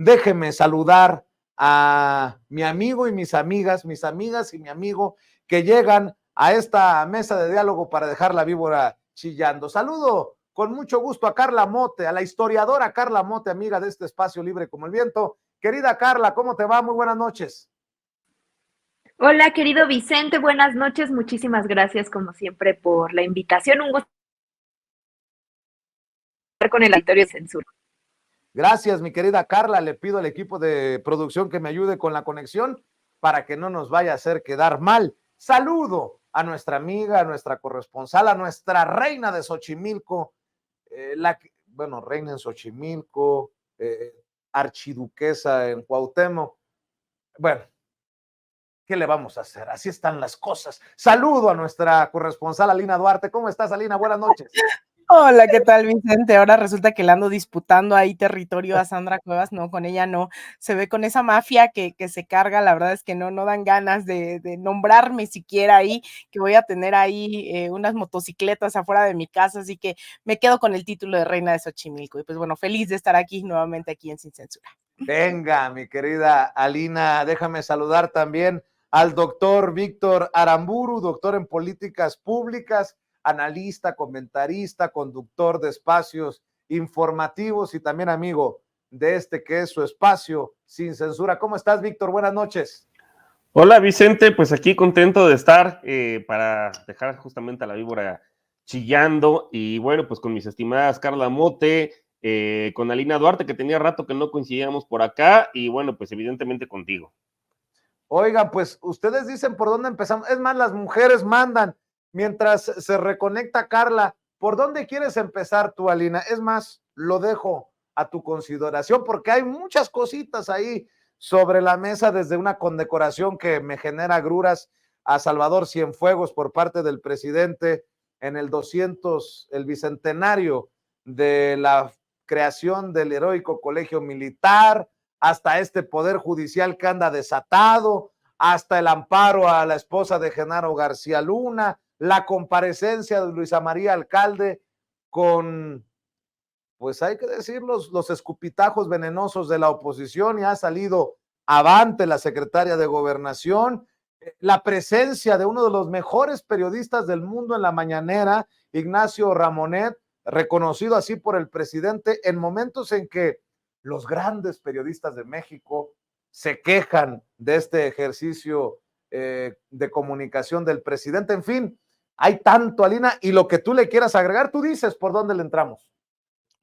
déjeme saludar a mi amigo y mis amigas y mi amigo que llegan a esta mesa de diálogo para dejar la víbora chillando. Saludo con mucho gusto a Carla Mote, a la historiadora Carla Mote, amiga de este espacio libre como el viento. Querida Carla, ¿cómo te va? Muy buenas noches. Hola, querido Vicente, buenas noches. Muchísimas gracias, como siempre, por la invitación. Un gusto estar con el auditorio de censura. Gracias, mi querida Carla. Le pido al equipo de producción que me ayude con la conexión para que no nos vaya a hacer quedar mal. Saludo a nuestra amiga, a nuestra corresponsal, a nuestra reina de Xochimilco, reina en Xochimilco, archiduquesa en Cuauhtémoc. Bueno, ¿qué le vamos a hacer? Así están las cosas. Saludo a nuestra corresponsal Alina Duarte. ¿Cómo estás, Alina? Buenas noches. Hola, ¿qué tal, Vicente? Ahora resulta que le ando disputando ahí territorio a Sandra Cuevas. No, con ella no. Se ve con esa mafia que se carga. La verdad es que no dan ganas de nombrarme siquiera ahí, que voy a tener ahí unas motocicletas afuera de mi casa, así que me quedo con el título de reina de Xochimilco. Y pues bueno, feliz de estar aquí nuevamente aquí en Sin Censura. Venga, mi querida Alina, déjame saludar también al doctor Víctor Aramburu, doctor en políticas públicas, analista, comentarista, conductor de espacios informativos y también amigo de este que es su espacio Sin Censura. ¿Cómo estás, Víctor? Buenas noches. Hola, Vicente, pues aquí contento de estar para dejar justamente a la víbora chillando y bueno, pues con mis estimadas Carla Mote, con Alina Duarte, que tenía rato que no coincidíamos por acá y bueno, pues evidentemente contigo. Oigan, pues ustedes dicen por dónde empezamos. Es más, las mujeres mandan mientras se reconecta Carla. ¿Por dónde quieres empezar tú, Alina? Es más, lo dejo a tu consideración porque hay muchas cositas ahí sobre la mesa, desde una condecoración que me genera agruras a Salvador Cienfuegos por parte del presidente en el 200, el bicentenario de la creación del heroico colegio militar, hasta este poder judicial que anda desatado, hasta el amparo a la esposa de Genaro García Luna, la comparecencia de Luisa María Alcalde con, pues hay que decir, los escupitajos venenosos de la oposición, y ha salido avante la secretaria de Gobernación, la presencia de uno de los mejores periodistas del mundo en la mañanera, Ignacio Ramonet, reconocido así por el presidente en momentos en que los grandes periodistas de México se quejan de este ejercicio de comunicación del presidente. En fin, hay tanto, Alina, y lo que tú le quieras agregar, tú dices por dónde le entramos.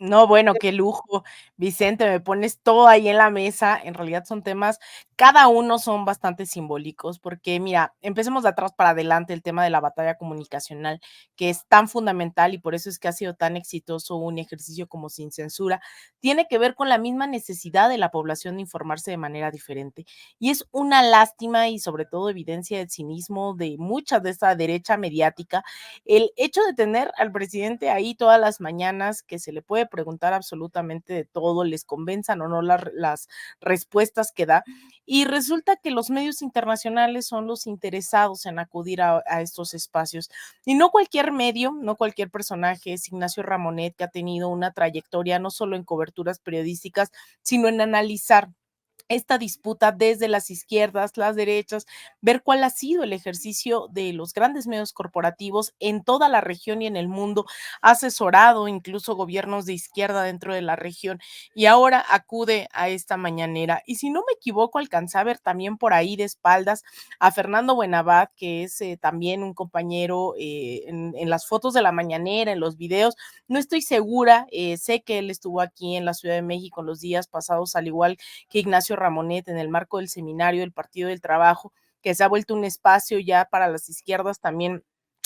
No, bueno, qué lujo, Vicente, me pones todo ahí en la mesa. En realidad son temas, cada uno son bastante simbólicos, porque mira, empecemos de atrás para adelante el tema de la batalla comunicacional, que es tan fundamental y por eso es que ha sido tan exitoso un ejercicio como Sin Censura, tiene que ver con la misma necesidad de la población de informarse de manera diferente. Y es una lástima y sobre todo evidencia del cinismo de mucha de esta derecha mediática, el hecho de tener al presidente ahí todas las mañanas, que se le puede preguntar absolutamente de todo, les convenzan o no las respuestas que da, y resulta que los medios internacionales son los interesados en acudir a estos espacios. Y no cualquier medio, no cualquier personaje, es Ignacio Ramonet, que ha tenido una trayectoria no solo en coberturas periodísticas, sino en analizar esta disputa desde las izquierdas, las derechas, ver cuál ha sido el ejercicio de los grandes medios corporativos en toda la región y en el mundo, ha asesorado incluso gobiernos de izquierda dentro de la región y ahora acude a esta mañanera. Y si no me equivoco, alcancé a ver también por ahí de espaldas a Fernando Buenabad, que es también un compañero en las fotos de la mañanera, en los videos. No estoy segura, sé que él estuvo aquí en la Ciudad de México los días pasados, al igual que Ignacio Ramonet, en el marco del seminario del Partido del Trabajo, que se ha vuelto un espacio ya para las izquierdas también,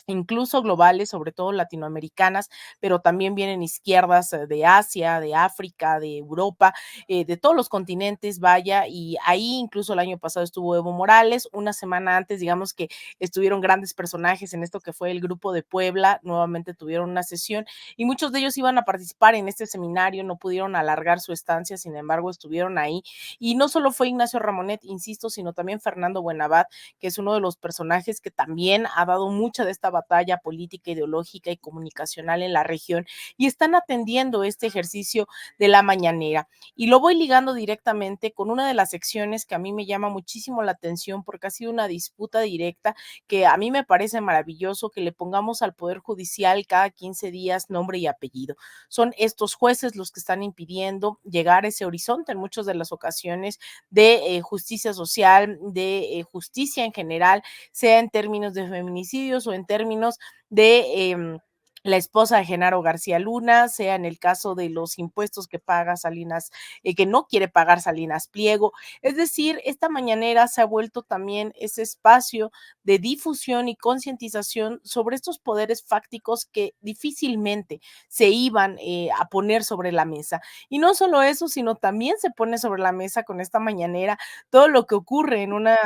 incluso globales, sobre todo latinoamericanas, pero también vienen izquierdas de Asia, de África, de Europa, de todos los continentes, vaya, y ahí incluso el año pasado estuvo Evo Morales, una semana antes, digamos que estuvieron grandes personajes en esto que fue el Grupo de Puebla, nuevamente tuvieron una sesión, y muchos de ellos iban a participar en este seminario, no pudieron alargar su estancia, sin embargo estuvieron ahí, y no solo fue Ignacio Ramonet, insisto, sino también Fernando Buenabad, que es uno de los personajes que también ha dado mucha de esta batalla política, ideológica y comunicacional en la región y están atendiendo este ejercicio de la mañanera. Y lo voy ligando directamente con una de las secciones que a mí me llama muchísimo la atención porque ha sido una disputa directa que a mí me parece maravilloso que le pongamos al Poder Judicial cada 15 días nombre y apellido. Son estos jueces los que están impidiendo llegar a ese horizonte en muchas de las ocasiones de justicia social, de justicia en general, sea en términos de feminicidios o en términos de la esposa de Genaro García Luna, sea en el caso de los impuestos que paga Salinas, que no quiere pagar Salinas Pliego. Es decir, esta mañanera se ha vuelto también ese espacio de difusión y concientización sobre estos poderes fácticos que difícilmente se iban a poner sobre la mesa. Y no solo eso, sino también se pone sobre la mesa con esta mañanera todo lo que ocurre en una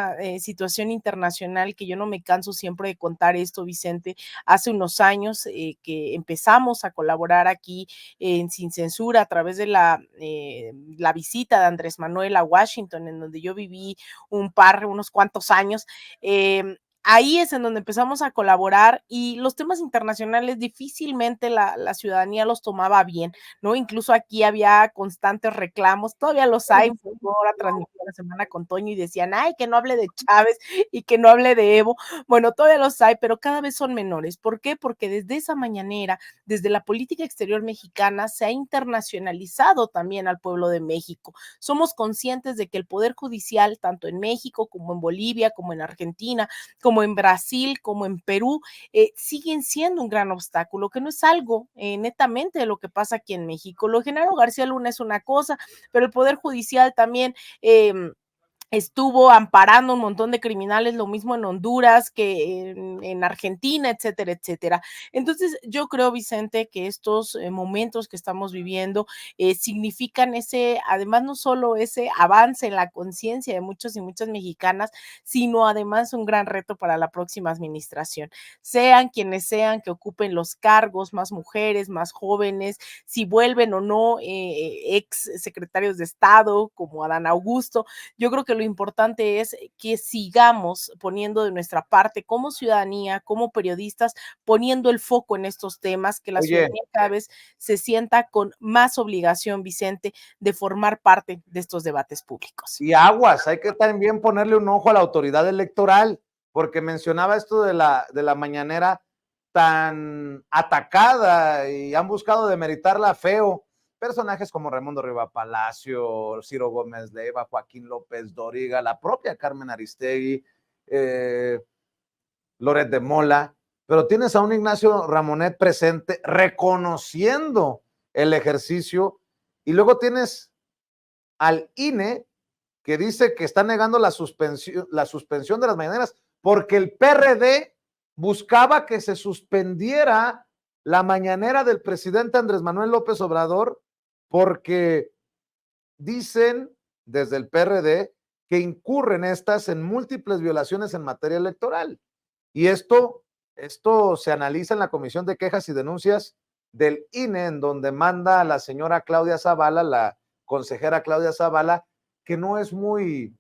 situación internacional que yo no me canso siempre de contar esto, Vicente. Hace unos años que empezamos a colaborar aquí en Sin Censura a través de la visita de Andrés Manuel a Washington, en donde yo viví unos cuantos años. Ahí es en donde empezamos a colaborar y los temas internacionales difícilmente la ciudadanía los tomaba bien, ¿no? Incluso aquí había constantes reclamos, todavía los hay. Ahora transmití la semana con Toño y decían, ay, que no hable de Chávez y que no hable de Evo. Bueno, todavía los hay, pero cada vez son menores. ¿Por qué? Porque desde esa mañanera, desde la política exterior mexicana, se ha internacionalizado también al pueblo de México. Somos conscientes de que el Poder Judicial, tanto en México como en Bolivia, como en Argentina, como en Brasil, como en Perú, siguen siendo un gran obstáculo, que no es algo netamente de lo que pasa aquí en México. Lo de Genaro García Luna es una cosa, pero el Poder Judicial también estuvo amparando un montón de criminales, lo mismo en Honduras que en Argentina, etcétera, etcétera. Entonces, yo creo, Vicente, que estos momentos que estamos viviendo significan además no solo ese avance en la conciencia de muchos y muchas mexicanas, sino además un gran reto para la próxima administración. Sean quienes sean que ocupen los cargos, más mujeres, más jóvenes, si vuelven o no ex secretarios de Estado como Adán Augusto, yo creo que lo importante es que sigamos poniendo de nuestra parte como ciudadanía, como periodistas, poniendo el foco en estos temas, que la ciudadanía cada vez se sienta con más obligación, Vicente, de formar parte de estos debates públicos. Y aguas, hay que también ponerle un ojo a la autoridad electoral, porque mencionaba esto de la mañanera tan atacada y han buscado demeritarla feo. Personajes como Raimundo Riva Palacio, Ciro Gómez Leiva, Joaquín López Dóriga, la propia Carmen Aristegui, Loret de Mola, pero tienes a un Ignacio Ramonet presente reconociendo el ejercicio y luego tienes al INE que dice que está negando la suspensión de las mañaneras porque el PRD buscaba que se suspendiera la mañanera del presidente Andrés Manuel López Obrador porque dicen desde el PRD que incurren estas en múltiples violaciones en materia electoral. Y esto se analiza en la Comisión de Quejas y Denuncias del INE, en donde manda a la señora Claudia Zavala, la consejera Claudia Zavala, que no es muy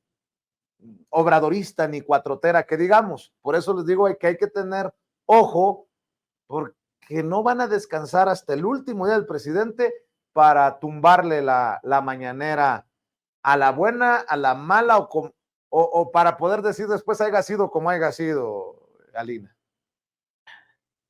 obradorista ni cuatrotera, que digamos. Por eso les digo que hay que tener ojo, porque no van a descansar hasta el último día del presidente para tumbarle la mañanera a la buena, a la mala, o para poder decir después haya sido como haya sido, Alina.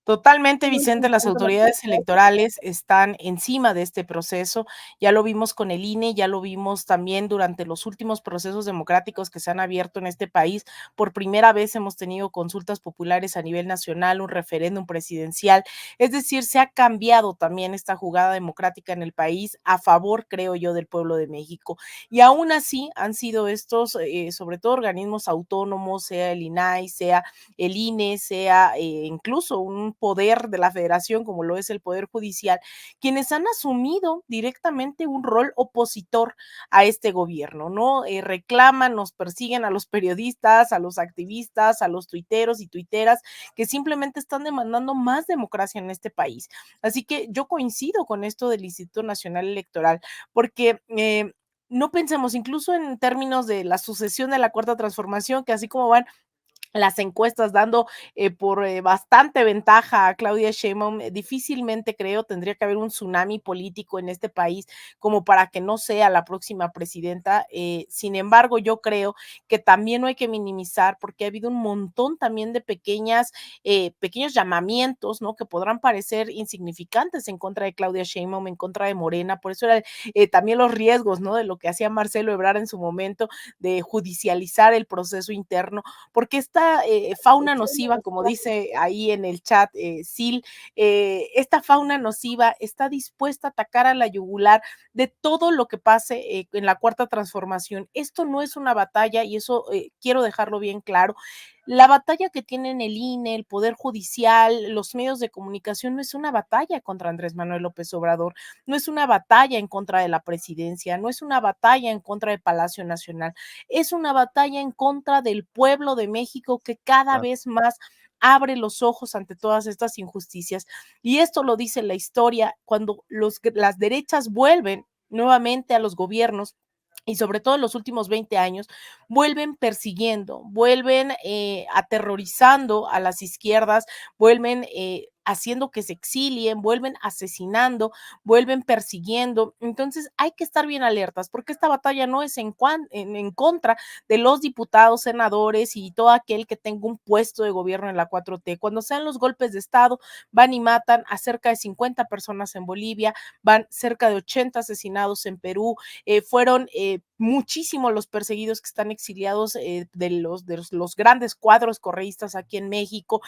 Totalmente, Vicente, las autoridades electorales están encima de este proceso. Ya lo vimos con el INE, ya lo vimos también durante los últimos procesos democráticos que se han abierto en este país. Por primera vez hemos tenido consultas populares a nivel nacional, un referéndum presidencial. Es decir, se ha cambiado también esta jugada democrática en el país a favor, creo yo, del pueblo de México. Y aún así han sido estos, sobre todo organismos autónomos, sea el INAI, sea el INE, sea incluso un poder de la federación como lo es el Poder Judicial, quienes han asumido directamente un rol opositor a este gobierno, ¿no? Reclaman, nos persiguen a los periodistas, a los activistas, a los tuiteros y tuiteras que simplemente están demandando más democracia en este país. Así que yo coincido con esto del Instituto Nacional Electoral, porque no pensemos incluso en términos de la sucesión de la Cuarta Transformación, que así como van las encuestas dando por bastante ventaja a Claudia Sheinbaum, difícilmente creo tendría que haber un tsunami político en este país como para que no sea la próxima presidenta. Sin embargo, yo creo que también no hay que minimizar porque ha habido un montón también de pequeños llamamientos, ¿no? Que podrán parecer insignificantes en contra de Claudia Sheinbaum, en contra de Morena. Por eso eran también los riesgos, ¿no? De lo que hacía Marcelo Ebrard en su momento de judicializar el proceso interno, porque esta fauna nociva, como dice ahí en el chat Sil, esta fauna nociva está dispuesta a atacar a la yugular de todo lo que pase en la cuarta transformación. Esto no es una batalla y eso quiero dejarlo bien claro. La batalla que tienen el INE, el Poder Judicial, los medios de comunicación no es una batalla contra Andrés Manuel López Obrador, no es una batalla en contra de la presidencia, no es una batalla en contra de Palacio Nacional, es una batalla en contra del pueblo de México que cada vez más abre los ojos ante todas estas injusticias. Y esto lo dice la historia, cuando las derechas vuelven nuevamente a los gobiernos, y sobre todo en los últimos 20 años, vuelven persiguiendo, vuelven aterrorizando a las izquierdas, vuelven haciendo que se exilien, vuelven asesinando, vuelven persiguiendo. Entonces hay que estar bien alertas porque esta batalla no es en contra de los diputados, senadores y todo aquel que tenga un puesto de gobierno en la 4T. Cuando sean los golpes de Estado, van y matan a cerca de 50 personas en Bolivia, van cerca de 80 asesinados en Perú, fueron muchísimos los perseguidos que están exiliados de los grandes cuadros correístas aquí en México.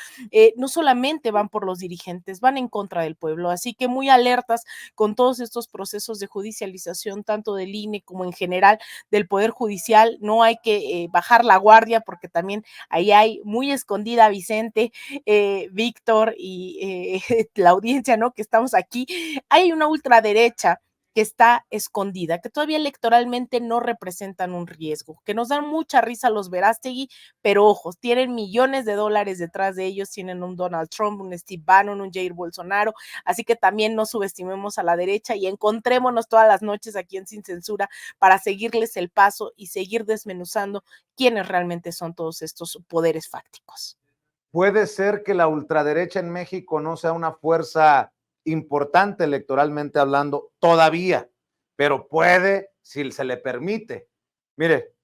No solamente van por los dirigentes, van en contra del pueblo, así que muy alertas con todos estos procesos de judicialización, tanto del INE como en general del Poder Judicial. No hay que bajar la guardia porque también ahí hay muy escondida Vicente, Víctor y la audiencia, ¿no? Que estamos aquí. Hay una ultraderecha que está escondida, que todavía electoralmente no representan un riesgo, que nos dan mucha risa los Verástegui, pero ojos, tienen millones de dólares detrás de ellos, tienen un Donald Trump, un Steve Bannon, un Jair Bolsonaro, así que también no subestimemos a la derecha y encontrémonos todas las noches aquí en Sin Censura para seguirles el paso y seguir desmenuzando quiénes realmente son todos estos poderes fácticos. Puede ser que la ultraderecha en México no sea una fuerza importante electoralmente hablando todavía, pero puede si se le permite. Mire,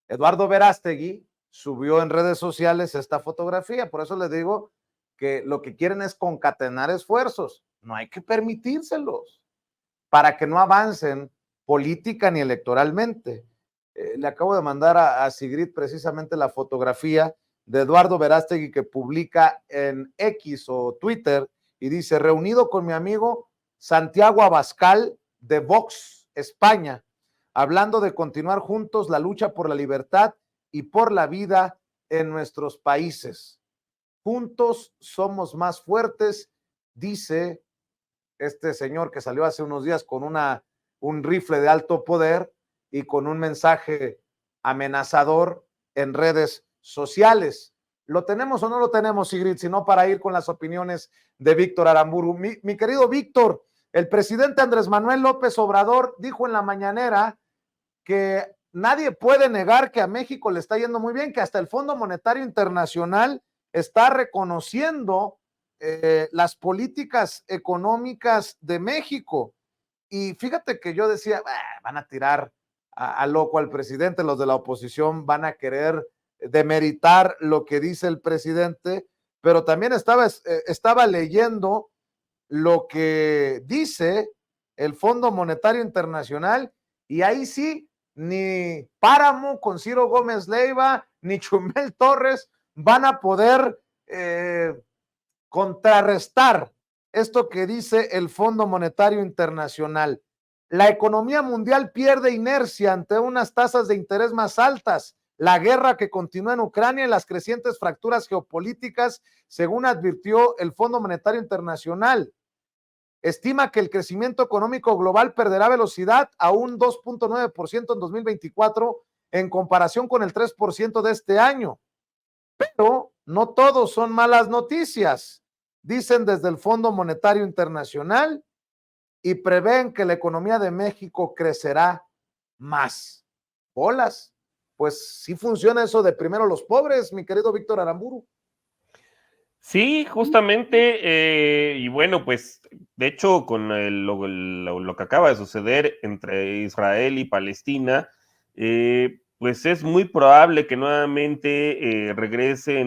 Eduardo Verástegui subió en redes sociales esta fotografía, por eso les digo que lo que quieren es concatenar esfuerzos, no hay que permitírselos para que no avancen política ni electoralmente. Le acabo de mandar a Sigrid precisamente la fotografía de Eduardo Verástegui que publica en X o Twitter y dice, reunido con mi amigo Santiago Abascal de Vox, España, hablando de continuar juntos la lucha por la libertad y por la vida en nuestros países. Juntos somos más fuertes, dice este señor que salió hace unos días con un rifle de alto poder y con un mensaje amenazador en redes sociales. ¿Lo tenemos o no lo tenemos, Sigrid? Sino para ir con las opiniones de Víctor Aramburu. Mi querido Víctor, el presidente Andrés Manuel López Obrador dijo en la mañanera que nadie puede negar que a México le está yendo muy bien, que hasta el Fondo Monetario Internacional está reconociendo las políticas económicas de México. Y fíjate que yo decía, van a tirar a loco al presidente, los de la oposición van a querer demeritar lo que dice el presidente, pero también estaba leyendo lo que dice el Fondo Monetario Internacional y ahí sí, ni Páramo con Ciro Gómez Leiva, ni Chumel Torres van a poder contrarrestar esto que dice el Fondo Monetario Internacional. La economía mundial pierde inercia ante unas tasas de interés más altas, la guerra que continúa en Ucrania y las crecientes fracturas geopolíticas, según advirtió el Fondo Monetario Internacional. Estima que el crecimiento económico global perderá velocidad a un 2.9% en 2024 en comparación con el 3% de este año. Pero no todos son malas noticias, dicen desde el Fondo Monetario Internacional, y prevén que la economía de México crecerá más. Bolas, pues sí funciona eso de primero los pobres, mi querido Víctor Aramburu. Sí, justamente, y bueno, pues de hecho con lo que acaba de suceder entre Israel y Palestina, pues es muy probable que nuevamente regrese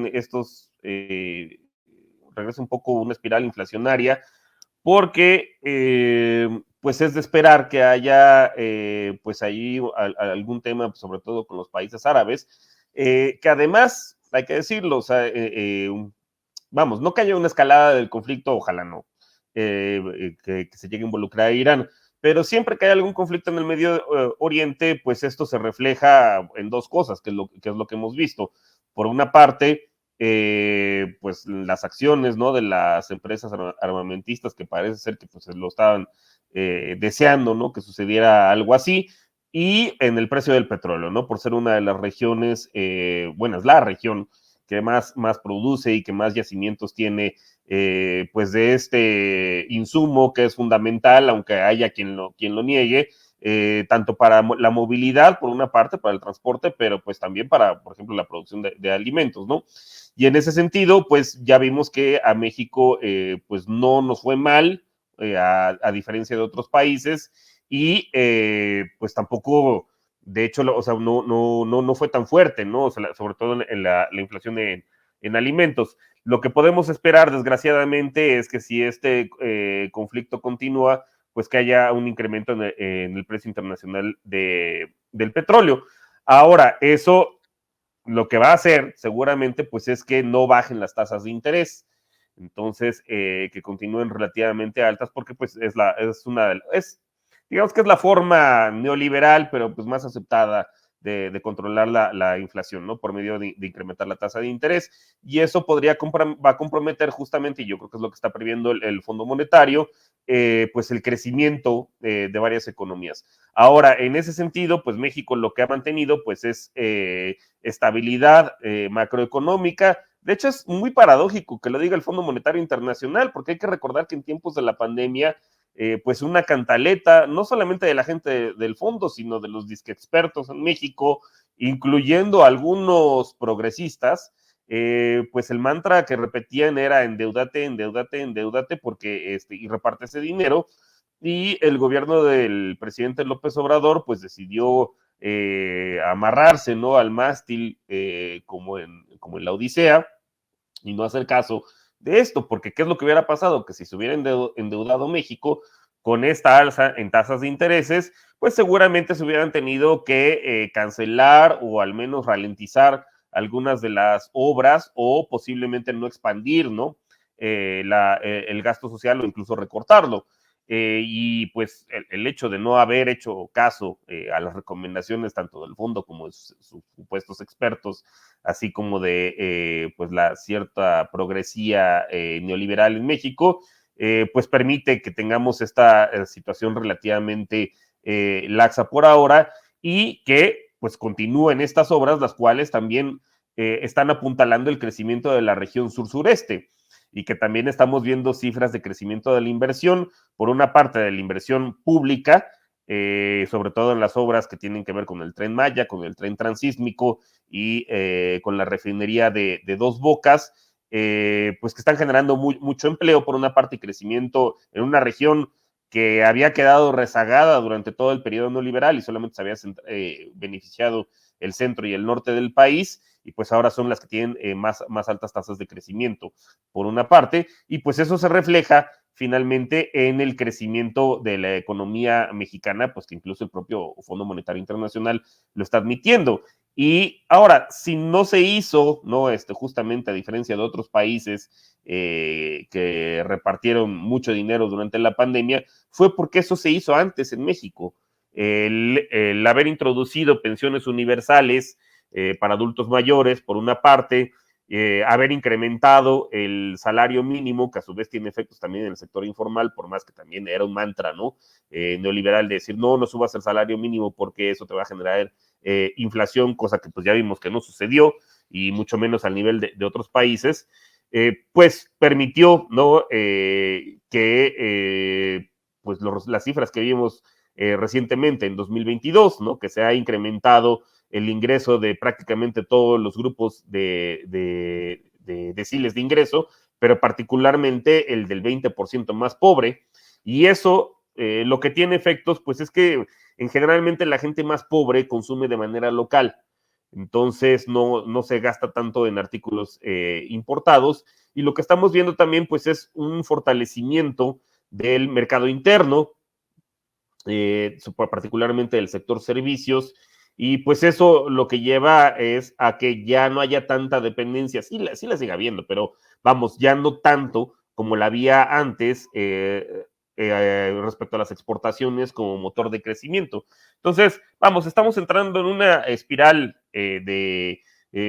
un poco una espiral inflacionaria, porque pues es de esperar que haya pues ahí algún tema, sobre todo con los países árabes, que además, hay que decirlo, o sea, vamos, no que haya una escalada del conflicto, ojalá no, que se llegue a involucrar a Irán, pero siempre que hay algún conflicto en el Medio Oriente, pues esto se refleja en dos cosas, que es lo que hemos visto. Por una parte, pues las acciones, ¿no?, de las empresas armamentistas, que parece ser que pues lo estaban deseando, ¿no?, que sucediera algo así, y en el precio del petróleo, ¿no?, por ser una de las regiones, bueno, es la región que más produce y que más yacimientos tiene, pues de este insumo que es fundamental, aunque haya quien lo niegue, tanto para la movilidad, por una parte, para el transporte, pero pues también para, por ejemplo, la producción de alimentos, ¿no? Y en ese sentido, pues ya vimos que a México, pues no nos fue mal, a diferencia de otros países, y pues tampoco, de hecho, o sea, no fue tan fuerte, ¿no? O sea, sobre todo en la inflación en alimentos. Lo que podemos esperar, desgraciadamente, es que si este conflicto continúa, pues que haya un incremento en el precio internacional del petróleo. Ahora, eso lo que va a hacer seguramente pues es que no bajen las tasas de interés. Entonces, que continúen relativamente altas, porque pues digamos que es la forma neoliberal, pero pues más aceptada de controlar la inflación, ¿no? Por medio de incrementar la tasa de interés. Y eso va a comprometer justamente, y yo creo que es lo que está previendo el Fondo Monetario, pues el crecimiento de varias economías. Ahora, en ese sentido, pues México lo que ha mantenido pues es estabilidad macroeconómica. De hecho, es muy paradójico que lo diga el Fondo Monetario Internacional, porque hay que recordar que en tiempos de la pandemia, pues una cantaleta, no solamente de la gente del fondo, sino de los disque expertos en México, incluyendo algunos progresistas, pues el mantra que repetían era endeudate, endeudate, endeudate, porque y reparte ese dinero. Y el gobierno del presidente López Obrador, pues decidió amarrarse, ¿no?, al mástil, como en la Odisea, y no hacer caso de esto, porque ¿qué es lo que hubiera pasado? Que si se hubiera endeudado México con esta alza en tasas de intereses, pues seguramente se hubieran tenido que cancelar o al menos ralentizar algunas de las obras, o posiblemente no expandir, ¿no?, el gasto social, o incluso recortarlo. Y pues el hecho de no haber hecho caso a las recomendaciones tanto del fondo como de sus supuestos expertos, así como de pues la cierta progresía neoliberal en México, pues permite que tengamos esta situación relativamente laxa por ahora, y que pues continúen estas obras, las cuales también están apuntalando el crecimiento de la región sur-sureste, y que también estamos viendo cifras de crecimiento de la inversión, por una parte de la inversión pública, sobre todo en las obras que tienen que ver con el Tren Maya, con el tren transísmico y con la refinería de Dos Bocas, pues que están generando mucho empleo por una parte, y crecimiento en una región que había quedado rezagada durante todo el periodo neoliberal y solamente se había beneficiado el centro y el norte del país, y pues ahora son las que tienen más altas tasas de crecimiento, por una parte, y pues eso se refleja finalmente en el crecimiento de la economía mexicana, pues que incluso el propio Fondo Monetario Internacional lo está admitiendo. Y ahora, si no se hizo, ¿no?, justamente a diferencia de otros países que repartieron mucho dinero durante la pandemia, fue porque eso se hizo antes en México. El haber introducido pensiones universales para adultos mayores, por una parte, haber incrementado el salario mínimo, que a su vez tiene efectos también en el sector informal, por más que también era un mantra, ¿no?, neoliberal, de decir, no subas el salario mínimo porque eso te va a generar inflación, cosa que pues ya vimos que no sucedió, y mucho menos al nivel de otros países, pues permitió, ¿no?, que pues las cifras que vimos recientemente en 2022, ¿no?, que se ha incrementado el ingreso de prácticamente todos los grupos de deciles de ingreso, pero particularmente el del 20% más pobre, y eso lo que tiene efectos, pues es que generalmente la gente más pobre consume de manera local, entonces no se gasta tanto en artículos importados, y lo que estamos viendo también pues es un fortalecimiento del mercado interno, particularmente del sector servicios, y pues eso lo que lleva es a que ya no haya tanta dependencia, sí la sigue habiendo, pero vamos, ya no tanto como la había antes respecto a las exportaciones como motor de crecimiento. Entonces, vamos, estamos entrando en una espiral de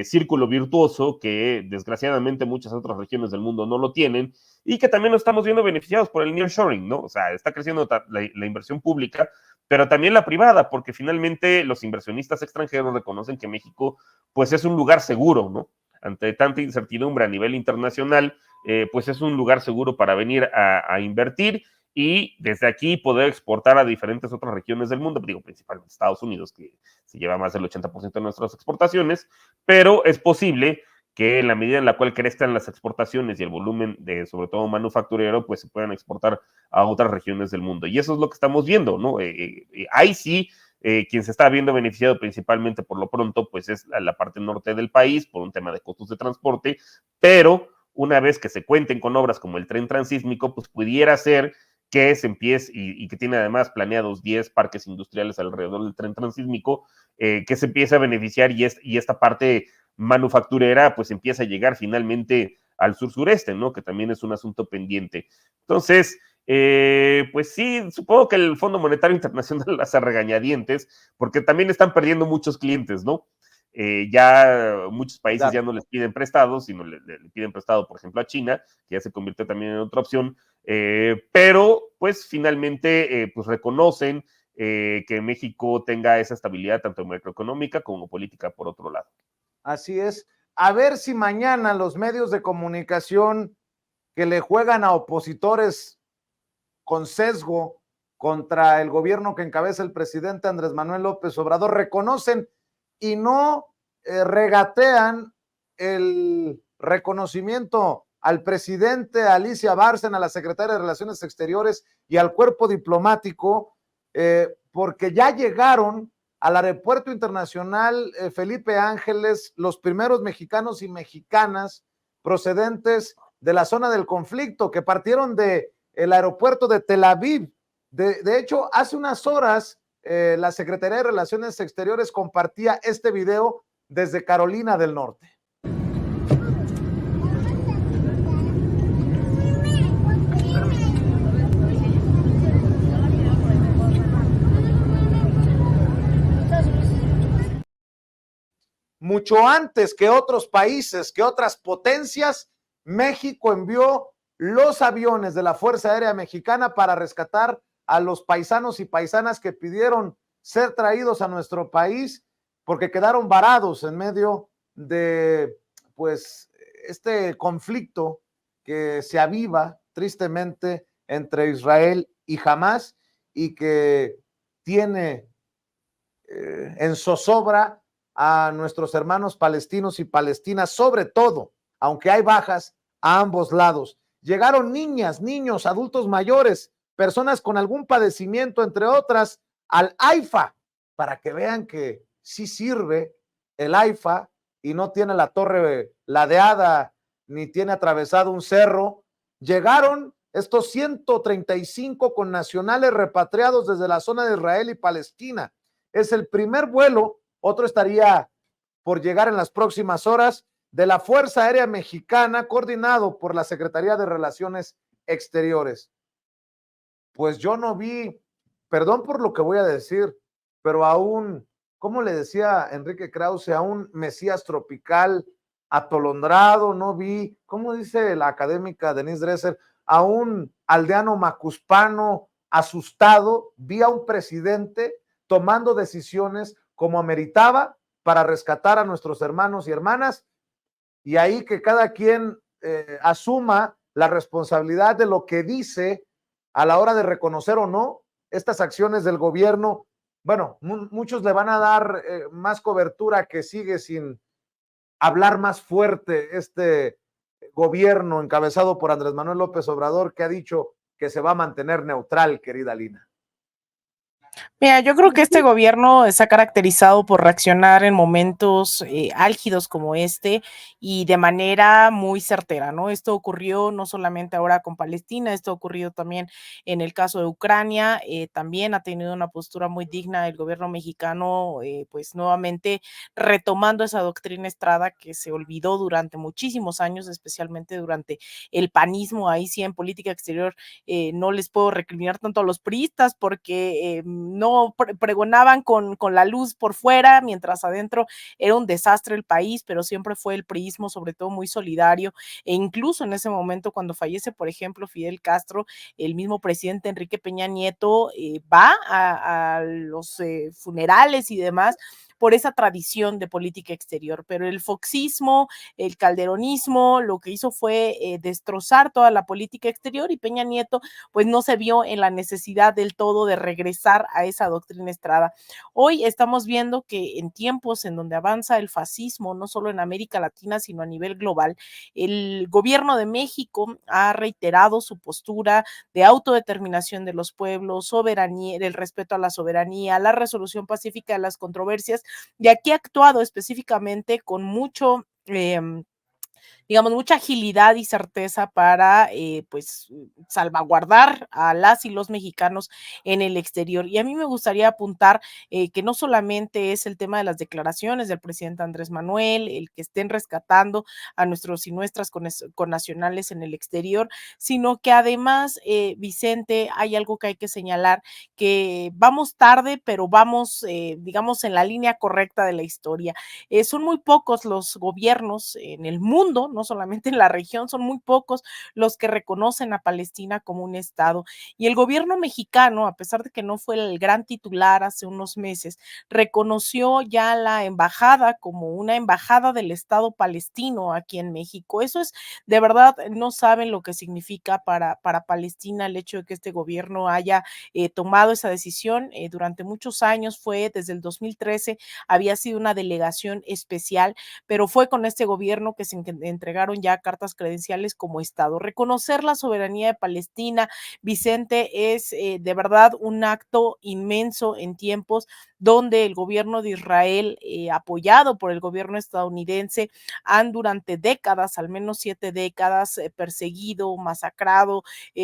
círculo virtuoso que desgraciadamente muchas otras regiones del mundo no lo tienen, y que también nos estamos viendo beneficiados por el nearshoring, ¿no? O sea, está creciendo la inversión pública, pero también la privada, porque finalmente los inversionistas extranjeros reconocen que México, pues es un lugar seguro, ¿no? Ante tanta incertidumbre a nivel internacional, pues es un lugar seguro para venir a invertir, y desde aquí poder exportar a diferentes otras regiones del mundo, digo, principalmente Estados Unidos, que se lleva más del 80% de nuestras exportaciones, pero es posible que en la medida en la cual crezcan las exportaciones y el volumen de, sobre todo manufacturero, pues se puedan exportar a otras regiones del mundo. Y eso es lo que estamos viendo, ¿no? Ahí sí, quien se está viendo beneficiado principalmente por lo pronto, pues es la parte norte del país, por un tema de costos de transporte, pero una vez que se cuenten con obras como el tren transísmico, pues pudiera ser que se empiece, y que tiene además planeados 10 parques industriales alrededor del tren transísmico, que se empiece a beneficiar, y esta parte manufacturera pues empieza a llegar finalmente al sur-sureste, ¿no? Que también es un asunto pendiente. Entonces, pues sí, supongo que el Fondo Monetario Internacional hace regañadientes, porque también están perdiendo muchos clientes, ¿no? Ya muchos países ya no les piden prestados, sino le piden prestado, por ejemplo, a China, que ya se convirtió también en otra opción, pero pues finalmente pues reconocen que México tenga esa estabilidad tanto macroeconómica como política por otro lado. Así es. A ver si mañana los medios de comunicación que le juegan a opositores con sesgo contra el gobierno que encabeza el presidente Andrés Manuel López Obrador reconocen y no regatean el reconocimiento al presidente, a Alicia Bárcena, a la secretaria de Relaciones Exteriores y al cuerpo diplomático, porque ya llegaron al aeropuerto internacional Felipe Ángeles los primeros mexicanos y mexicanas procedentes de la zona del conflicto, que partieron de el aeropuerto de Tel Aviv. De hecho, hace unas horas la Secretaría de Relaciones Exteriores compartía este video desde Carolina del Norte. Mucho antes que otros países, que otras potencias, México envió los aviones de la Fuerza Aérea Mexicana para rescatar a los paisanos y paisanas que pidieron ser traídos a nuestro país porque quedaron varados en medio de pues este conflicto que se aviva tristemente entre Israel y Hamás, y que tiene en zozobra a nuestros hermanos palestinos y palestinas, sobre todo, aunque hay bajas a ambos lados. Llegaron niñas, niños, adultos mayores, personas con algún padecimiento, entre otras, al AIFA, para que vean que sí sirve el AIFA y no tiene la torre ladeada ni tiene atravesado un cerro. Llegaron estos 135 connacionales repatriados desde la zona de Israel y Palestina. Es el primer vuelo, otro estaría por llegar en las próximas horas, de la Fuerza Aérea Mexicana, coordinado por la Secretaría de Relaciones Exteriores. Pues yo no vi, perdón por lo que voy a decir, pero aún, ¿cómo le decía Enrique Krause? A un Mesías tropical atolondrado, no vi, ¿cómo dice la académica Denise Dresser? A un aldeano macuspano asustado, vi a un presidente tomando decisiones como ameritaba para rescatar a nuestros hermanos y hermanas, y ahí que cada quien asuma la responsabilidad de lo que dice a la hora de reconocer o no estas acciones del gobierno bueno, muchos le van a dar más cobertura, que sigue sin hablar más fuerte este gobierno encabezado por Andrés Manuel López Obrador, que ha dicho que se va a mantener neutral, querida Lina. Mira, yo creo que este gobierno está caracterizado por reaccionar en momentos álgidos como este y de manera muy certera, ¿no? Esto ocurrió no solamente ahora con Palestina, esto ha ocurrido también en el caso de Ucrania, también ha tenido una postura muy digna el gobierno mexicano, pues nuevamente retomando esa doctrina Estrada que se olvidó durante muchísimos años, especialmente durante el panismo. Ahí sí, en política exterior no les puedo recriminar tanto a los priistas porque no pregonaban con la luz por fuera, mientras adentro era un desastre el país, pero siempre fue el priismo sobre todo muy solidario, e incluso en ese momento cuando fallece, por ejemplo, Fidel Castro, el mismo presidente Enrique Peña Nieto va a los funerales y demás por esa tradición de política exterior, pero el foxismo, el calderonismo, lo que hizo fue destrozar toda la política exterior, y Peña Nieto pues no se vio en la necesidad del todo de regresar a esa doctrina Estrada. Hoy estamos viendo que en tiempos en donde avanza el fascismo, no solo en América Latina, sino a nivel global, el gobierno de México ha reiterado su postura de autodeterminación de los pueblos, soberanía, del respeto a la soberanía, la resolución pacífica de las controversias, y aquí ha actuado específicamente con mucho digamos, mucha agilidad y certeza para, pues, salvaguardar a las y los mexicanos en el exterior. Y a mí me gustaría apuntar que no solamente es el tema de las declaraciones del presidente Andrés Manuel, el que estén rescatando a nuestros y nuestras connacionales en el exterior, sino que además, Vicente, hay algo que hay que señalar, que vamos tarde, pero vamos, digamos, en la línea correcta de la historia. Son muy pocos los gobiernos en el mundo, no solamente en la región, son muy pocos los que reconocen a Palestina como un Estado. Y el gobierno mexicano, a pesar de que no fue el gran titular hace unos meses, reconoció ya la embajada como una embajada del Estado palestino aquí en México. Eso es, de verdad, no saben lo que significa para Palestina el hecho de que este gobierno haya tomado esa decisión. Durante muchos años fue, desde el 2013, había sido una delegación especial, pero fue con este gobierno que se entregaron ya cartas credenciales como Estado. Reconocer la soberanía de Palestina, Vicente, es de verdad un acto inmenso en tiempos donde el gobierno de Israel, apoyado por el gobierno estadounidense, han durante décadas, al menos 7 décadas, perseguido, masacrado,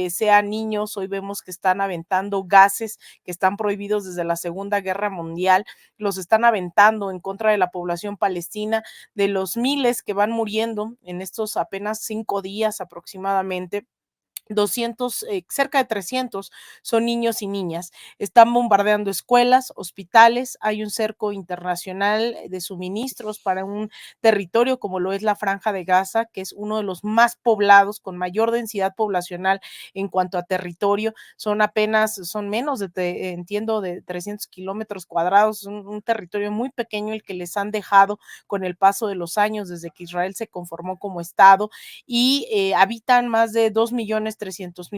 sea niños. Hoy vemos que están aventando gases que están prohibidos desde la Segunda Guerra Mundial, los están aventando en contra de la población palestina. De los miles que van muriendo en estos apenas 5 días aproximadamente, 200, cerca de 300 son niños y niñas. Están bombardeando escuelas, hospitales, hay un cerco internacional de suministros para un territorio como lo es la Franja de Gaza, que es uno de los más poblados, con mayor densidad poblacional en cuanto a territorio. Son menos de, entiendo, de 300 kilómetros cuadrados, un territorio muy pequeño el que les han dejado con el paso de los años desde que Israel se conformó como Estado, y habitan más de 2.300.000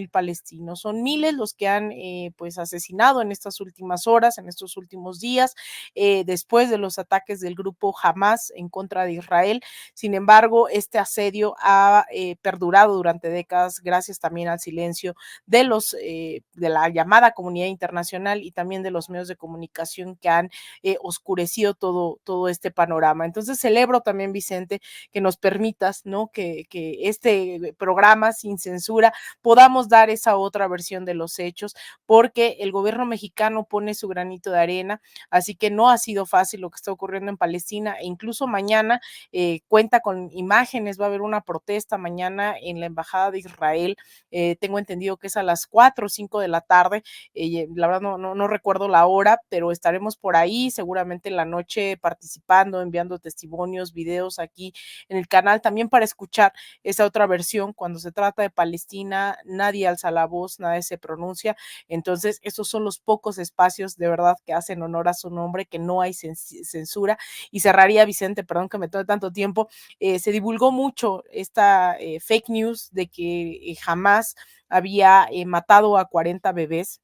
palestinos. Son miles los que han pues asesinado en estas últimas horas, en estos últimos días, después de los ataques del grupo Hamas en contra de Israel. Sin embargo, este asedio ha perdurado durante décadas gracias también al silencio de de la llamada comunidad internacional y también de los medios de comunicación que han oscurecido todo este panorama. Entonces celebro también, Vicente, que nos permitas, ¿no? Que este programa sin censura podamos dar esa otra versión de los hechos, porque el gobierno mexicano pone su granito de arena, así que no ha sido fácil lo que está ocurriendo en Palestina, e incluso mañana cuenta con imágenes, va a haber una protesta mañana en la Embajada de Israel, tengo entendido que es a las 4 o 5 de la tarde, la verdad no recuerdo la hora, pero estaremos por ahí, seguramente en la noche participando, enviando testimonios, videos aquí en el canal, también para escuchar esa otra versión. Cuando se trata de Palestina, nadie alza la voz, nadie se pronuncia. Entonces, esos son los pocos espacios de verdad que hacen honor a su nombre, que no hay censura. Y cerraría, Vicente, perdón que me tome tanto tiempo, se divulgó mucho esta fake news de que jamás había matado a 40 bebés.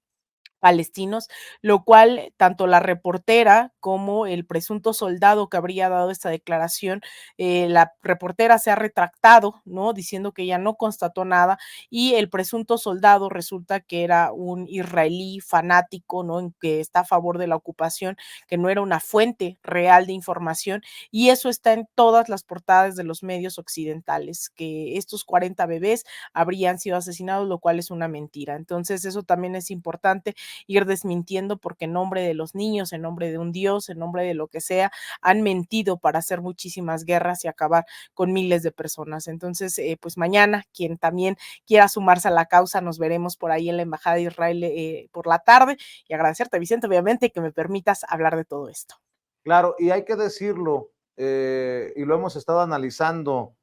palestinos, lo cual tanto la reportera como el presunto soldado que habría dado esta declaración, la reportera se ha retractado, ¿no? Diciendo que ella no constató nada, y el presunto soldado resulta que era un israelí fanático, ¿no? En que está a favor de la ocupación, que no era una fuente real de información, y eso está en todas las portadas de los medios occidentales, que estos 40 bebés habrían sido asesinados, lo cual es una mentira. Entonces, eso también es importante ir desmintiendo, porque en nombre de los niños, en nombre de un Dios, en nombre de lo que sea, han mentido para hacer muchísimas guerras y acabar con miles de personas. Entonces, pues mañana, quien también quiera sumarse a la causa, nos veremos por ahí en la Embajada de Israel por la tarde, y agradecerte, Vicente, obviamente, que me permitas hablar de todo esto. Claro, y hay que decirlo, y lo hemos estado analizando,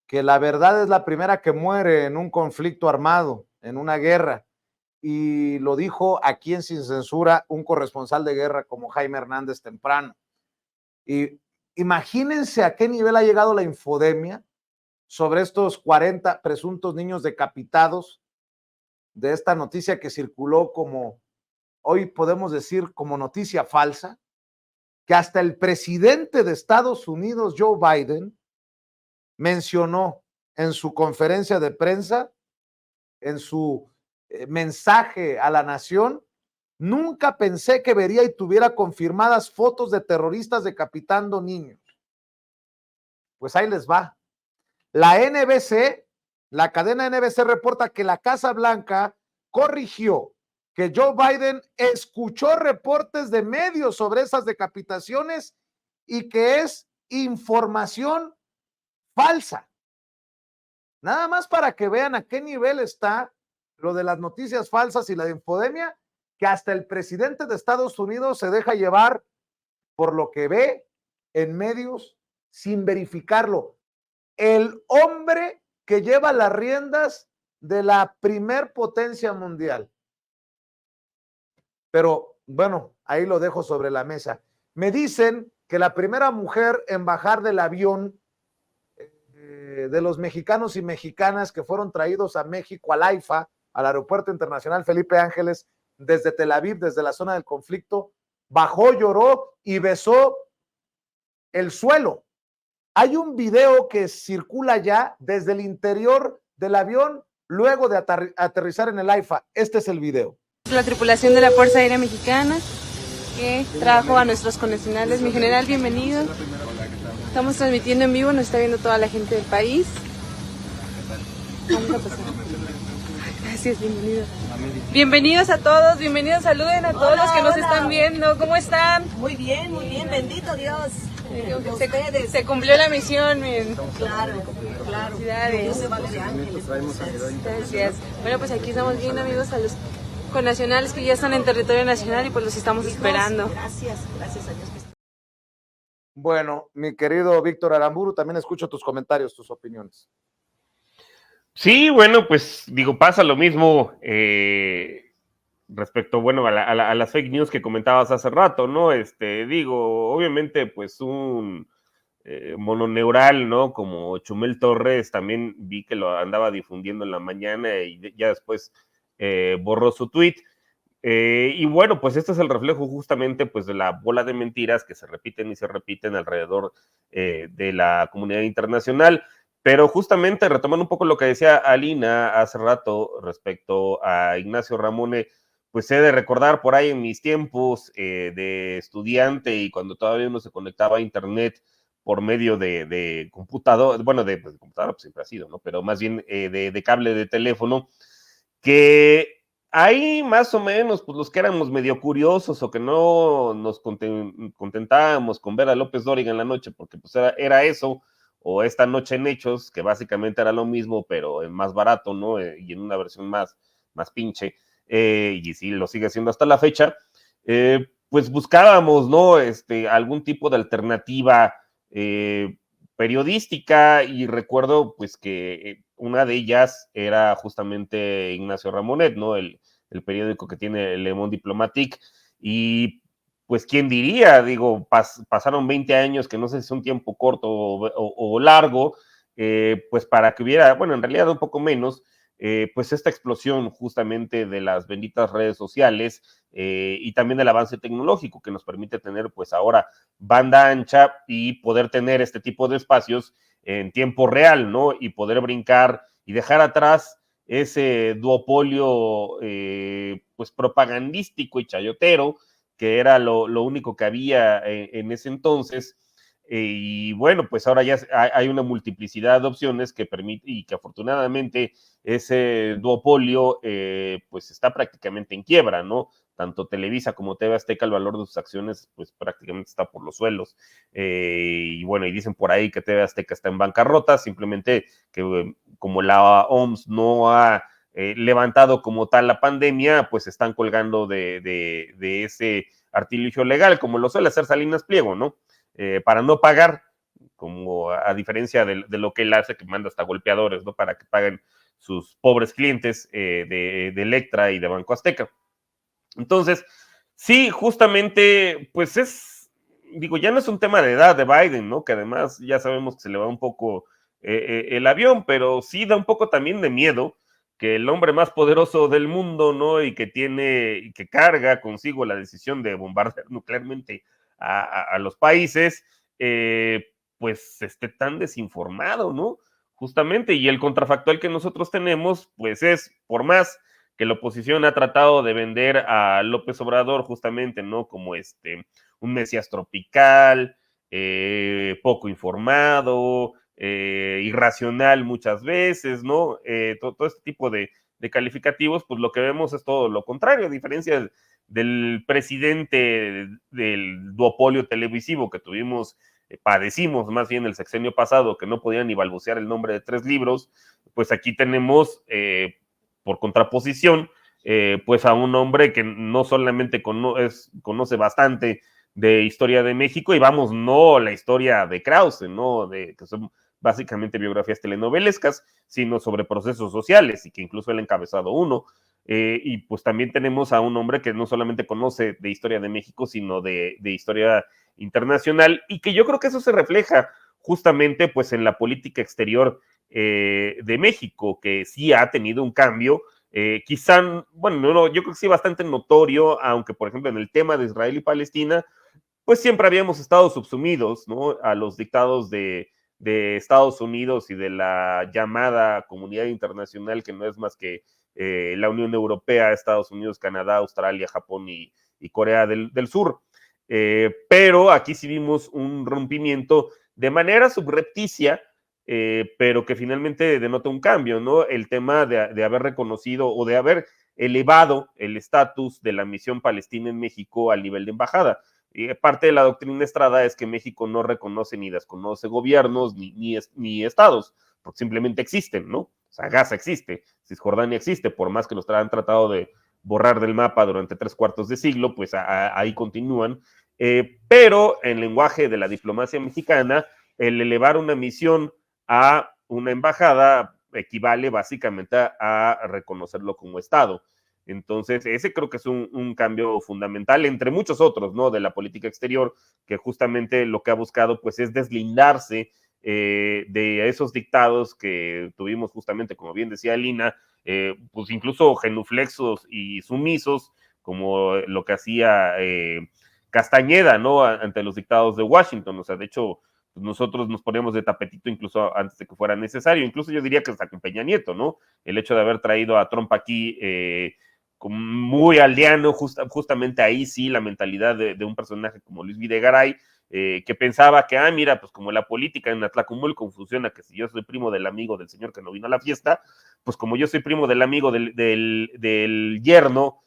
que la verdad es la primera que muere en un conflicto armado, en una guerra. Y lo dijo aquí en Sin Censura un corresponsal de guerra como Jaime Hernández temprano. Y imagínense a qué nivel ha llegado la infodemia sobre estos 40 presuntos niños decapitados, de esta noticia que circuló como, hoy podemos decir, como noticia falsa, que hasta el presidente de Estados Unidos, Joe Biden, mencionó en su conferencia de prensa, en su mensaje a la nación: nunca pensé que vería y tuviera confirmadas fotos de terroristas decapitando niños. Pues ahí les va. La NBC, la cadena NBC reporta que la Casa Blanca corrigió que Joe Biden escuchó reportes de medios sobre esas decapitaciones y que es información falsa. Nada más para que vean a qué nivel está lo de las noticias falsas y la infodemia, que hasta el presidente de Estados Unidos se deja llevar por lo que ve en medios sin verificarlo. El hombre que lleva las riendas de la primer potencia mundial. Pero bueno, ahí lo dejo sobre la mesa. Me dicen que la primera mujer en bajar del avión de los mexicanos y mexicanas que fueron traídos a México, al AIFA, al Aeropuerto Internacional Felipe Ángeles, desde Tel Aviv, desde la zona del conflicto, bajó, lloró y besó el suelo. Hay un video que circula ya desde el interior del avión luego de aterrizar en el AIFA. Este es el video. La tripulación de la Fuerza Aérea Mexicana que trajo a nuestros connacionales. Mi general, bienvenido. Estamos transmitiendo en vivo, nos está viendo toda la gente del país. Vamos a pasar. Gracias, bienvenido. Bienvenidos a todos, bienvenidos, saluden a todos los que nos están viendo. ¿Cómo están? Muy bien, bendito Dios. Se cumplió la misión, miren. Claro. Felicidades. Dios se vale de ángeles. Gracias. Bueno, pues aquí estamos viendo, amigos, a los connacionales que ya están en territorio nacional y pues los estamos esperando. Gracias a Dios. Bueno, mi querido Víctor Aramburu, también escucho tus comentarios, tus opiniones. Sí, bueno, pues digo, pasa lo mismo respecto, bueno, a las fake news que comentabas hace rato, ¿no? Digo, obviamente, pues un mononeural, ¿no? Como Chumel Torres, también vi que lo andaba difundiendo en la mañana y ya después borró su tweet. Y bueno, pues este es el reflejo justamente pues de la bola de mentiras que se repiten y se repiten alrededor de la comunidad internacional. Pero justamente retomando un poco lo que decía Alina hace rato respecto a Ignacio Ramone, pues he de recordar por ahí en mis tiempos de estudiante y cuando todavía uno se conectaba a internet por medio de computador, bueno, de computador pues siempre ha sido, ¿no? Pero más bien de cable de teléfono, que ahí más o menos, pues los que éramos medio curiosos o que no nos contentábamos con ver a López Dóriga en la noche, porque pues era eso, o Esta Noche en Hechos, que básicamente era lo mismo, pero en más barato, ¿no? Y en una versión más pinche, y sí, lo sigue siendo hasta la fecha, pues buscábamos, ¿no? Algún tipo de alternativa periodística, y recuerdo pues que una de ellas era justamente Ignacio Ramonet, ¿no? El periódico que tiene Le Monde Diplomatique, y pues quién diría, digo, pasaron 20 años, que no sé si es un tiempo corto o largo, pues para que hubiera, bueno, en realidad un poco menos, pues esta explosión justamente de las benditas redes sociales y también del avance tecnológico que nos permite tener pues ahora banda ancha y poder tener este tipo de espacios en tiempo real, ¿no? Y poder brincar y dejar atrás ese duopolio pues propagandístico y chayotero que era lo único que había en ese entonces. Y bueno, pues ahora ya hay una multiplicidad de opciones que permite y que afortunadamente ese duopolio pues está prácticamente en quiebra, ¿no? Tanto Televisa como TV Azteca, el valor de sus acciones pues prácticamente está por los suelos. Y bueno, y dicen por ahí que TV Azteca está en bancarrota, simplemente que como la OMS no ha levantado como tal la pandemia, pues están colgando de ese artilugio legal, como lo suele hacer Salinas Pliego, ¿no? Para no pagar, como a diferencia de lo que él hace, que manda hasta golpeadores, ¿no? Para que paguen sus pobres clientes de Electra y de Banco Azteca. Entonces, sí, justamente, pues digo, ya no es un tema de edad de Biden, ¿no? Que además ya sabemos que se le va un poco el avión, pero sí da un poco también de miedo que el hombre más poderoso del mundo, ¿no? Y que carga consigo la decisión de bombardear nuclearmente a los países, pues esté tan desinformado, ¿no? Justamente, y el contrafactual que nosotros tenemos, pues es, por más que la oposición ha tratado de vender a López Obrador justamente, ¿no? Como un mesías tropical, poco informado, irracional muchas veces, ¿no? Todo este tipo de calificativos, pues lo que vemos es todo lo contrario, a diferencia del presidente del duopolio televisivo que tuvimos, padecimos más bien el sexenio pasado, que no podían ni balbucear el nombre de 3 libros, pues aquí tenemos, por contraposición, pues a un hombre que no solamente conoce bastante de historia de México, y vamos, no la historia de Krause, ¿no? Que son básicamente biografías telenovelescas, sino sobre procesos sociales, y que incluso él ha encabezado uno. Y pues también tenemos a un hombre que no solamente conoce de historia de México, sino de historia internacional, y que yo creo que eso se refleja justamente pues en la política exterior de México, que sí ha tenido un cambio, quizá, bueno, no, yo creo que sí bastante notorio, aunque por ejemplo en el tema de Israel y Palestina, pues siempre habíamos estado subsumidos, ¿no? A los dictados de Estados Unidos y de la llamada comunidad internacional, que no es más que la Unión Europea, Estados Unidos, Canadá, Australia, Japón y Corea del Sur. Pero aquí sí vimos un rompimiento de manera subrepticia, pero que finalmente denota un cambio, ¿no? El tema de haber reconocido o de haber elevado el estatus de la misión palestina en México al nivel de embajada. Y parte de la doctrina Estrada es que México no reconoce ni desconoce gobiernos ni estados, porque simplemente existen, ¿no? O sea, Gaza existe, Cisjordania existe, por más que los han tratado de borrar del mapa durante 3/4 de siglo, pues ahí continúan. Pero en lenguaje de la diplomacia mexicana, el elevar una misión a una embajada equivale básicamente a reconocerlo como Estado. Entonces, ese creo que es un cambio fundamental, entre muchos otros, ¿no? De la política exterior, que justamente lo que ha buscado, pues, es deslindarse de esos dictados que tuvimos justamente, como bien decía Lina, pues incluso genuflexos y sumisos, como lo que hacía Castañeda, ¿no? Ante los dictados de Washington. O sea, de hecho, pues nosotros nos poníamos de tapetito incluso antes de que fuera necesario. Incluso yo diría que hasta con Peña Nieto, ¿no? El hecho de haber traído a Trump aquí muy aldeano, justamente ahí sí la mentalidad de un personaje como Luis Videgaray, que pensaba que, mira, pues como la política en Atlacomulco funciona, que si yo soy primo del amigo del señor que no vino a la fiesta, pues como yo soy primo del amigo del yerno,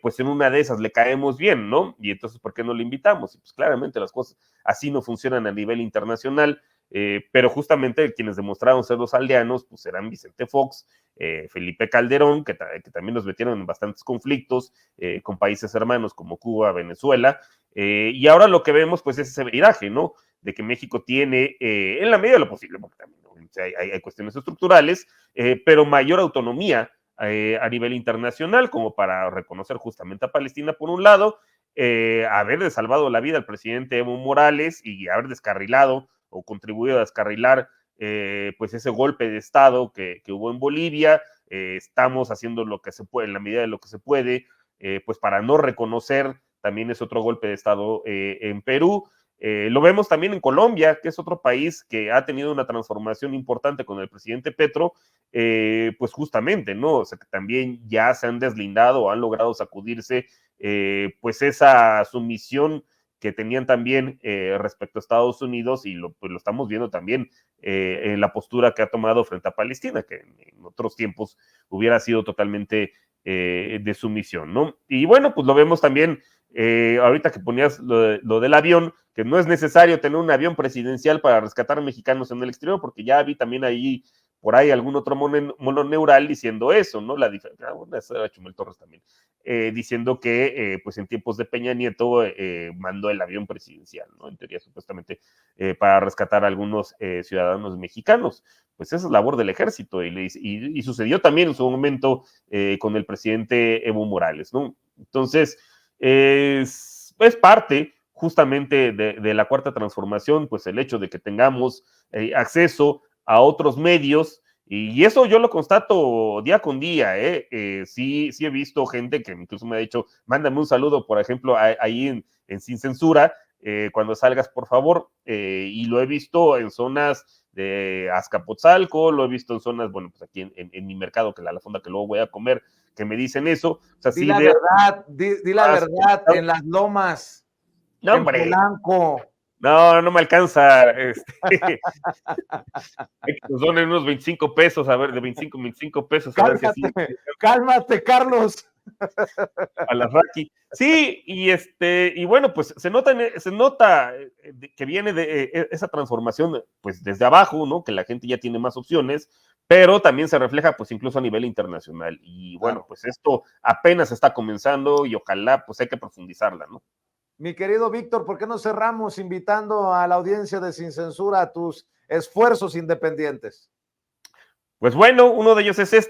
pues en una de esas le caemos bien, ¿no? Y entonces, ¿por qué no le invitamos? Y pues claramente las cosas así no funcionan a nivel internacional, pero justamente quienes demostraron ser los aldeanos, pues eran Vicente Fox, Felipe Calderón, que también nos metieron en bastantes conflictos con países hermanos como Cuba, Venezuela, y ahora lo que vemos pues es ese viraje, ¿no? De que México tiene, en la medida de lo posible, porque también ¿no? hay cuestiones estructurales, pero mayor autonomía a nivel internacional, como para reconocer justamente a Palestina por un lado, haber salvado la vida al presidente Evo Morales y haber descarrilado o contribuido a descarrilar pues ese golpe de Estado que hubo en Bolivia, estamos haciendo lo que se puede, en la medida de lo que se puede, pues para no reconocer, también es otro golpe de Estado en Perú. Lo vemos también en Colombia, que es otro país que ha tenido una transformación importante con el presidente Petro, pues justamente, ¿no? O sea, que también ya se han deslindado o han logrado sacudirse, pues esa sumisión que tenían también respecto a Estados Unidos, y pues lo estamos viendo también en la postura que ha tomado frente a Palestina, que en otros tiempos hubiera sido totalmente de sumisión, ¿no? Y bueno, pues lo vemos también, ahorita que ponías lo del avión, que no es necesario tener un avión presidencial para rescatar mexicanos en el exterior, porque ya vi también ahí por ahí algún otro mononeural diciendo eso, ¿no? Bueno, eso era Chumel Torres también, diciendo que pues en tiempos de Peña Nieto mandó el avión presidencial, ¿no? En teoría, supuestamente, para rescatar a algunos ciudadanos mexicanos. Pues esa es labor del ejército, y sucedió también en su momento con el presidente Evo Morales, ¿no? Entonces, es parte justamente de la cuarta transformación, pues el hecho de que tengamos acceso a otros medios, y eso yo lo constato día con día, sí he visto gente que incluso me ha dicho, mándame un saludo, por ejemplo, ahí en Sin Censura, cuando salgas, por favor, y lo he visto en zonas de Azcapotzalco, lo he visto en zonas, bueno, pues aquí en mi mercado, que la fonda que luego voy a comer, que me dicen eso, o sea, di la verdad, di la verdad, en Las Lomas, no, en hombre, Polanco. no me alcanza, son unos 25 pesos, a ver, de 25 pesos, a ver si así. Cálmate, Carlos. A la Raki. Sí, y bueno, pues se nota que viene de esa transformación, pues desde abajo, ¿no? Que la gente ya tiene más opciones, pero también se refleja, pues incluso a nivel internacional. Y bueno, pues esto apenas está comenzando y ojalá, pues hay que profundizarla, ¿no? Mi querido Víctor, ¿por qué no cerramos invitando a la audiencia de Sin Censura a tus esfuerzos independientes? Pues bueno, uno de ellos es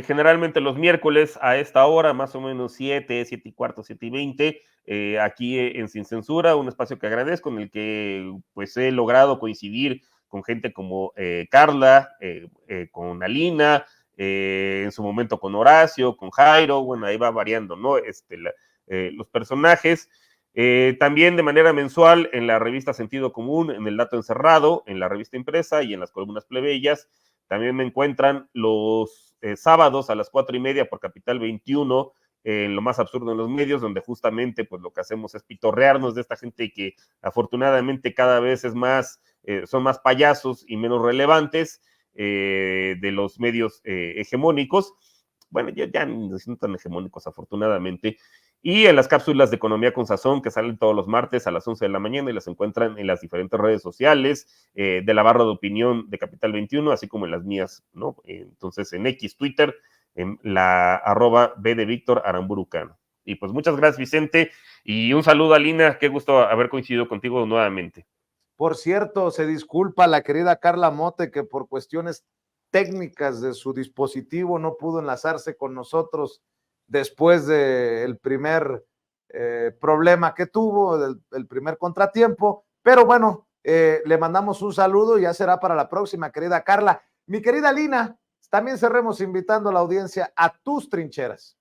generalmente los miércoles a esta hora, más o menos 7:15, 7:20, aquí en Sin Censura, un espacio que agradezco, en el que pues he logrado coincidir con gente como Carla, con Alina, en su momento con Horacio, con Jairo, bueno, ahí va variando, ¿no? Los personajes. También de manera mensual en la revista Sentido Común, en el Dato Encerrado, en la revista impresa y en las columnas plebeyas. También me encuentran los sábados a las 4:30 por Capital 21, en Lo Más Absurdo en los Medios, donde justamente pues lo que hacemos es pitorrearnos de esta gente que afortunadamente cada vez es más, son más payasos y menos relevantes de los medios hegemónicos. Bueno, ya no son tan hegemónicos afortunadamente. Y en las cápsulas de Economía con Sazón, que salen todos los martes a las 11 de la mañana y las encuentran en las diferentes redes sociales, de la barra de opinión de Capital 21, así como en las mías, ¿no? Entonces, en X, Twitter, en la @B de Víctor Aramburucano. Y pues muchas gracias, Vicente, y un saludo a Lina, qué gusto haber coincidido contigo nuevamente. Por cierto, se disculpa la querida Carla Mote, que por cuestiones técnicas de su dispositivo no pudo enlazarse con nosotros después del primer problema que tuvo, el primer contratiempo, pero bueno, le mandamos un saludo y ya será para la próxima, querida Carla. Mi querida Lina, también cerremos invitando a la audiencia a tus trincheras.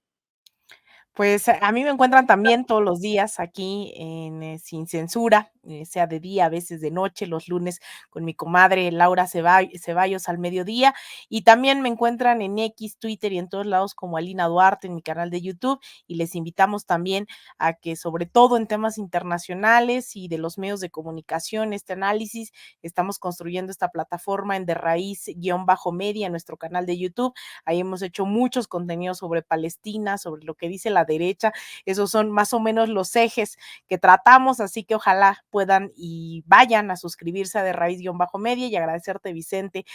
Pues a mí me encuentran también todos los días aquí en Sin Censura, sea de día, a veces de noche, los lunes con mi comadre Laura Ceballos al mediodía, y también me encuentran en X, Twitter y en todos lados como Alina Duarte en mi canal de YouTube, y les invitamos también a que, sobre todo en temas internacionales y de los medios de comunicación, este análisis, estamos construyendo esta plataforma en De Raíz_Media en nuestro canal de YouTube. Ahí hemos hecho muchos contenidos sobre Palestina, sobre lo que dice la derecha. Esos son más o menos los ejes que tratamos, así que ojalá puedan y vayan a suscribirse a De Raíz_Media, y agradecerte, Vicente,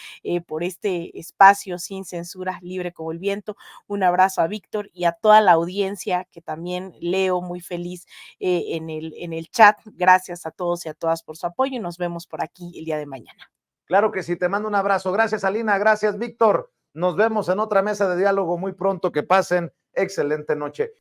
por este espacio sin censura, libre como el viento. Un abrazo a Víctor y a toda la audiencia que también leo muy feliz en el chat. Gracias a todos y a todas por su apoyo, y nos vemos por aquí el día de mañana. Claro que sí, te mando un abrazo. Gracias, Alina. Gracias, Víctor. Nos vemos en otra mesa de diálogo muy pronto. Que pasen excelente noche.